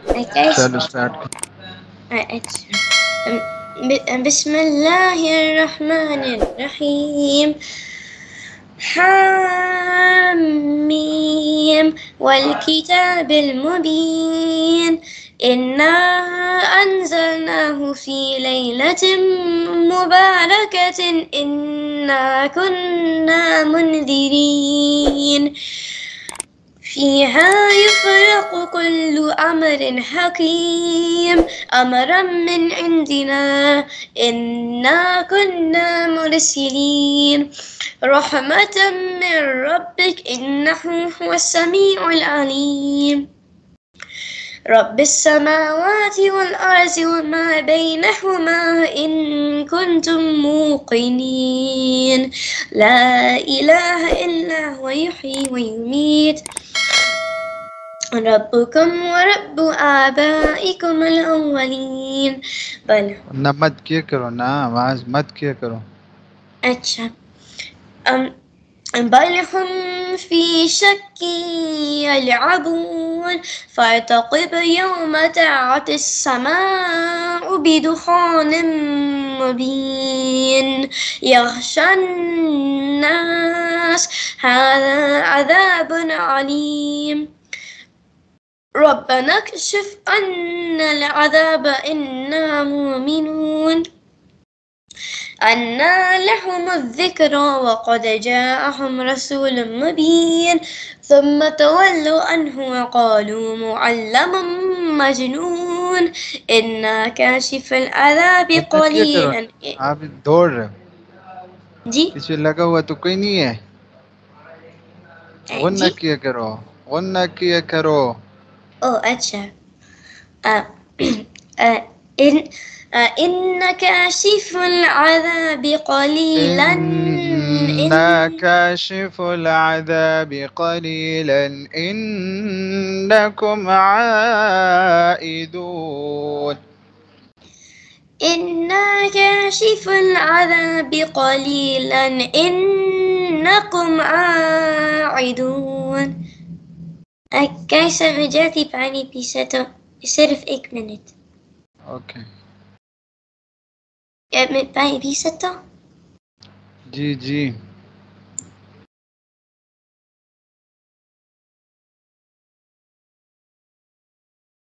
चलो स्टार्ट। अच्छा, बिस्मिल्लाहिर्रहमानिर्रहीम। حاميم والكتاب المبين إنا أنزلناه في ليلة مباركة إنا كنا منذرين فيها يفرق كل أمر حكيم أمرا من عندنا إنا كنا مرسلين رحمة من ربك إنه هو السميع العليم رب السماوات والأرض وما بينهما إن كنتم موقنين لا إله إلا هو يحيي ويميت ربكم ورب آبائكم الأولين بل ना मत किया करो ना, आवाज मत किया करो। अच्छा بل هم في شك يلعبون فارتقب يوم تعت السماء بدخان مبين يغشى الناس هذا عذاب عليم ربنا اكشف عنا العذاب إنا مؤمنون أنى لهم الذكرى وقد جاءهم رسول مبين ثم تولوا عنه وقالوا معلم مجنون إنا كاشف العذاب खुद मत किया करो, قليلا आप दौड़ रहे हो, जी पीछे लगा हुआ तो कोई नहीं है। वो ना जी किया करो, वो ना किया करो। ओ अच्छा آه، آه، إن إن كاشف العذاب قليلا إنا إن كاشف العذاب قليلا إنكم عائدون. إنا كاشف العذاب قليلا إنكم عائدون. कैसा विजाती पानी पी सकता सिर्फ 1 मिनट ओके मैं पानी पी सकता जी जी